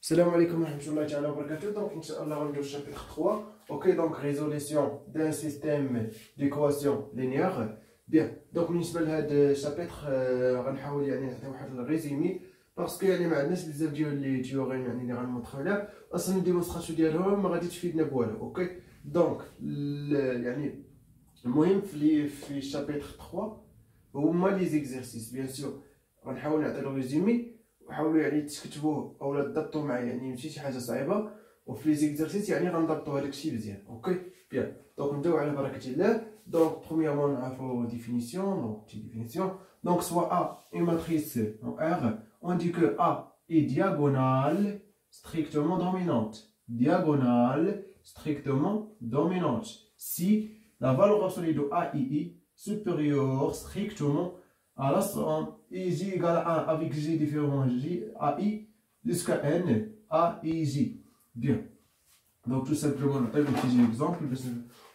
Salam alaikum wa rahmatullahi wa barakatuh. Donc, Inch'Allah, on est au chapitre 3. Ok, donc résolution d'un système d'équations linéaires. Bien, donc, بالنسبة لهذا الشابتر غنحاول يعني نعطي واحد الريزومي باسكو يعني ما عندناش بزاف ديال لي تيوريم يعني اللي غنمونطريو عليها اصلا الديمونستراسيون ديالهم ما غادي تفيدنا بوالو. اوكي دونك يعني المهم في الشابتر 3 هما لي زيكزيرسيس بيان سور غنحاول نعطي له ريزومي وحاولوا يعني تكتبوه اولا تضبطوا معايا يعني ماشي شي حاجه صعيبه وفي لي زيكزيرسيس يعني غنضبطوا هذاك الشيء مزيان. اوكي بيان دونك نبداو على بركه الله. دونك برومييرمون نعرفوا définition donc petite définition donc soit A une matrice en R on dit que A est diagonale strictement dominante si la valeur absolue de AII supérieure strictement à la somme IJ égale à 1 avec J différent J AI jusqu'à N AIJ. Bien. Donc tout simplement, on a un petit exemple.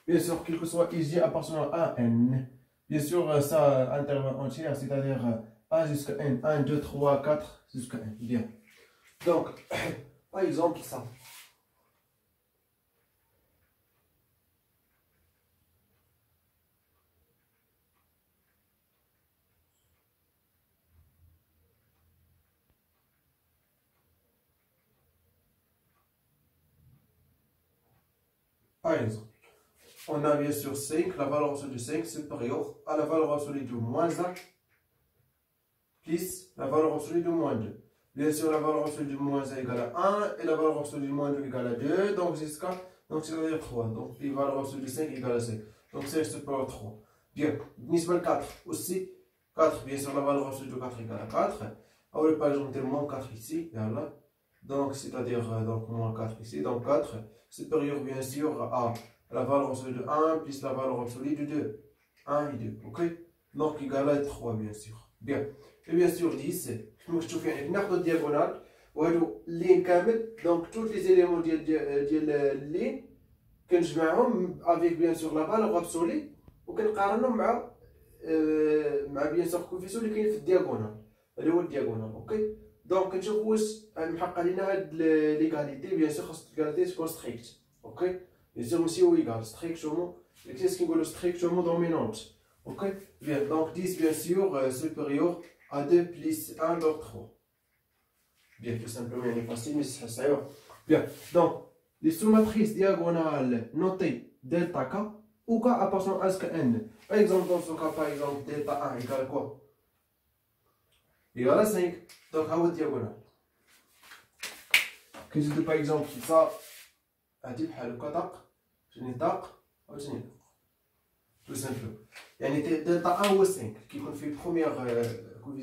Bien sûr, quel que soit IJ appartenant à N, bien sûr, ça intervalle entier, c'est-à-dire A jusqu'à N, 1, 2, 3, 4 jusqu'à N. Bien. Donc, par exemple, ça. Par exemple, on a bien sûr 5, la valeur absolue de 5 supérieure à la valeur absolue de moins 1 plus la valeur absolue de moins 2. Bien sûr, la valeur absolue de moins 1 égale à 1 et la valeur absolue de moins 2 égale à 2, donc jusqu'à, donc c'est-à-dire 3. Donc, les valeurs absolues de 5 égale à 5. Donc, c'est supérieur à 3. Bien, nisbal 4 aussi. 4, bien sûr, la valeur absolue de 4 égale à 4. Alors, par exemple, moins 4 ici, voilà. Donc, c'est-à-dire donc, moins 4 ici. Donc, 4 supérieur, bien sûr, à la valeur absolue de 1 plus la valeur absolue de 2. 1 et 2, ok? Donc, égal à 3, bien sûr. Bien. Et bien sûr, 10, كما كتشوف يعني ناخذ الدياغونال وهادو اللين كامل دونك توت لي زيليمون ديال اللين كنجمعهم افيك بيان سور لا فالور ابسولي وكنقارنهم مع بيان سور كوفيسيون اللي كاين في الدياغونال اللي هو الدياغونال. اوكي دونك كنشوف واش محقق لينا هاد ليغاليتي. بيان سور خاص ليغاليتي تكون ستريكت. اوكي بيان سور ماشي هو ايغال ستريكتومون كيفاش كنقولوا ستريكتومون دومينونت. اوكي بيان دونك 10 بيان سور سوبيريور à 2 plus 1 donc 3. Bien, tout simplement, il est facile, mais c'est ça. Bien, donc, les sous-matrices diagonales notées delta K ou K appartenant à N. Par exemple, dans ce cas, par exemple, delta 1 égale quoi? Égale à 5. Donc, à votre diagonale. Que je dis par exemple, ça, à type, le katak, je n'ai tak, ou je n'ai tak. Tout simplement. Il y a delta 1 ou 5 qui fait première.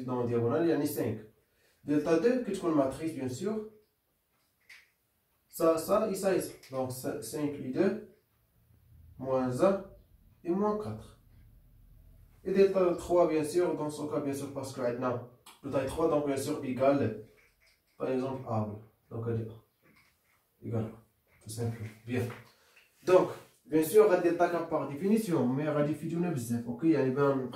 Dans la diagonale, il y en a 5. Delta 2, que tu connais matrice, bien sûr. Ça et ça. Donc 5 et 2, moins 1 et moins 4. Et delta 3, bien sûr, dans ce cas, bien sûr, parce que maintenant, le taille 3, donc bien sûr, égale, par exemple, A. Donc, égal, tout simplement. Bien. Donc, bien sûr, delta 4 par définition, mais la définition est ok, il y a bien,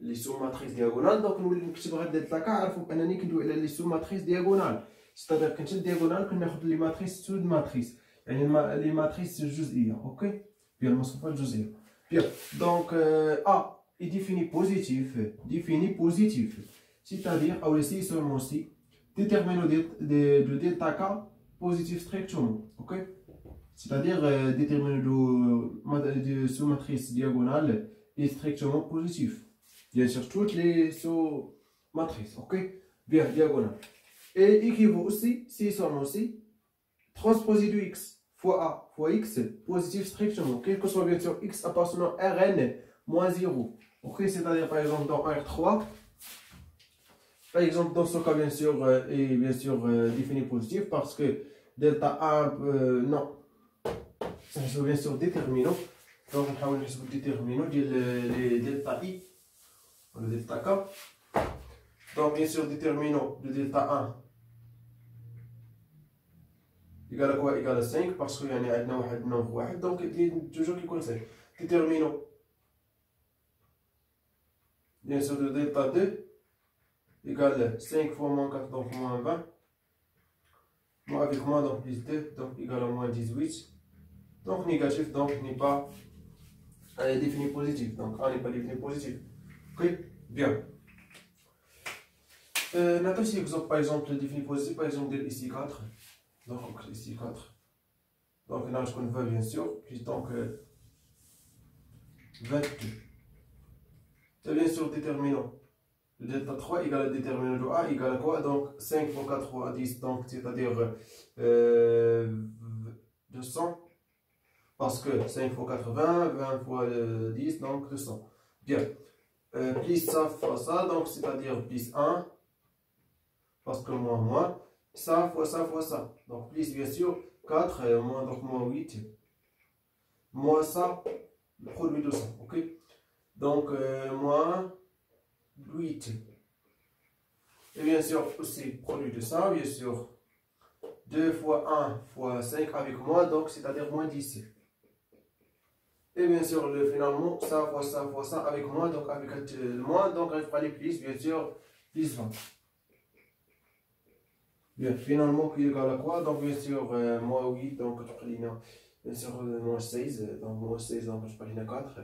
les sous-matrices diagonales. Donc nous نكتب غير دلتا كا عرفوا بانني كندوي على لي سو-ماتريس دياغونال. ستادير كنشد دياغونال كناخذ لي ماتريس سود ماتريس يعني لي ماتريس الجزئيه. اوكي بيان المصفوفات الجزئيه. بيان دونك A est défini positif c'est-à-dire او سي seulement si déterminant de delta K positif strictement. ok c'est-à-dire déterminant de sous-matrice diagonale est strictement positif. Bien sûr, toutes les sous-matrices, ok? Bien, diagonale. Et équivaut aussi, si seulement aussi, transposé de x fois a fois x, positif strictement. Quel que soit bien sûr x appartenant à Rn moins 0. Ok, c'est-à-dire par exemple dans R3, par exemple dans ce cas bien sûr, est bien sûr défini positif parce que delta 1, non, c'est bien sûr déterminant. Donc on va le déterminant de delta i. Le delta K. Donc, bien sûr, déterminant de delta 1 égale à quoi? Égale à 5 parce qu'il y en a un nombre 1. Donc, il y a toujours qui compte 5. Déterminant, bien sûr, de delta 2 égale 5 fois moins 4, donc moins 20. Moi avec moins, donc plus 2, donc égal à moins 18. Donc négatif, donc n'est pas défini positif. Donc A n'est pas défini positif. Ok, bien. Notre exemple, par exemple, défini positif, par exemple, ici 4. Donc ici 4. Donc là, je veut bien sûr, puis donc 22. C'est bien sûr déterminant. Le delta 3 égale à déterminant de A égale à quoi? Donc 5 fois 4 fois 10, donc c'est-à-dire 200. Parce que 5 fois 80, 20 fois 10, donc 200. Bien. Plus ça fois ça, donc c'est-à-dire plus 1. Parce que moins, ça fois ça fois ça. Donc plus bien sûr 4, moins donc moins 8. Moins ça, le produit de ça. Ok? Donc moins 8. Et bien sûr aussi produit de ça, bien sûr. 2 fois 1 fois 5 avec moins, donc c'est-à-dire moins 10. Et bien sûr, finalement, ça fois ça avec moins, donc avec le moins, donc je prends les plus, bien sûr, plus 20. Bien, finalement, qui est égal à quoi? Donc bien sûr, moins 8, donc je prends les bien sûr, moins 16, donc moins 16, donc je prends les 4.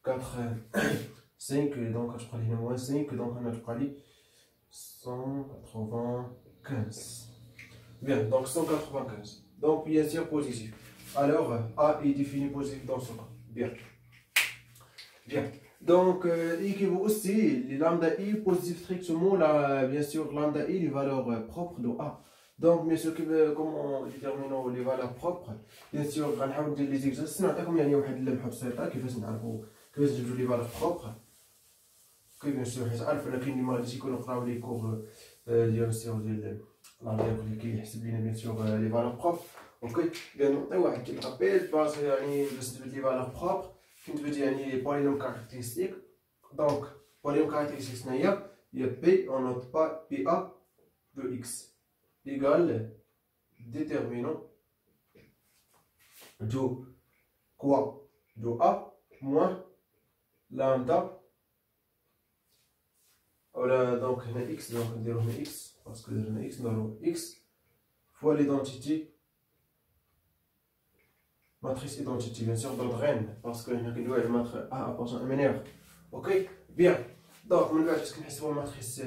4, 5, donc je prends les moins 5, donc on a prends les 195. Bien, donc 195. Donc bien sûr, positif. Alors, A est défini positif dans ce cas. Bien. Bien. Donc, équivaut aussi, les lambda I positif strictement, là, bien sûr, lambda I, les valeurs propres de A. Donc, bien sûr, comment déterminons les valeurs propres? Bien sûr, on va faire les exercices. نعطيكم يعني واحد اللمحة بسيطة كيفاش نعرفوا كيفاش نجبدوا les valeurs propres. كي bien sûr حيت عارف لكن اللي ما غاديش يكونوا قراو لي كور ديال السيغ ديال العربية اللي كيحسب لينا bien sûr les valeurs propres. اوكي بيان نعطيو واحد كي لابيل باش يعني باش تجبد لي valeurs propres. كنت بدي يعني polynôme caractéristique. Donc, polynôme caractéristique il y a P, on note pas PA de X égale déterminant de quoi? De A moins lambda. Voilà, donc on a X, donc on a X, parce que on a X, nous X fois l'identité. Matrice identité, bien sûr, d'ordre n, parce que nous devons mettre A appartient à MNR. Ok? Bien. Donc, on va faire une matrice,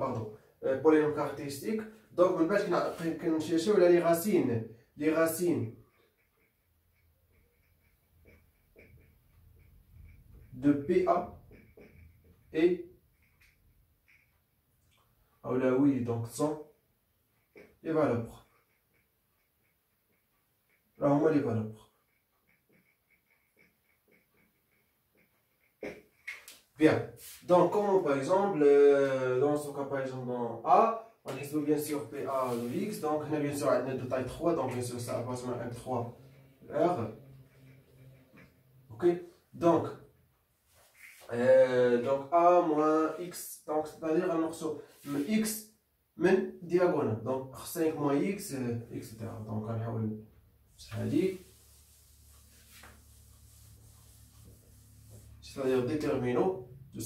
pardon, polynôme caractéristique. Donc, on va chercher les racines de PA et, oui, donc 100 les valeurs propres. Là, on voit les valeurs propres. Bien. Donc, comme par exemple, dans ce cas, par exemple, dans A, on a bien sûr PA de X. Donc, on a bien sûr un de taille 3. Donc, bien sûr, ça appartient à M3 R. Ok. Donc A moins X. Donc, c'est-à-dire un morceau X من diagonale. Donc, 5 moins X, etc. Donc, on va c'est-à-dire déterminant de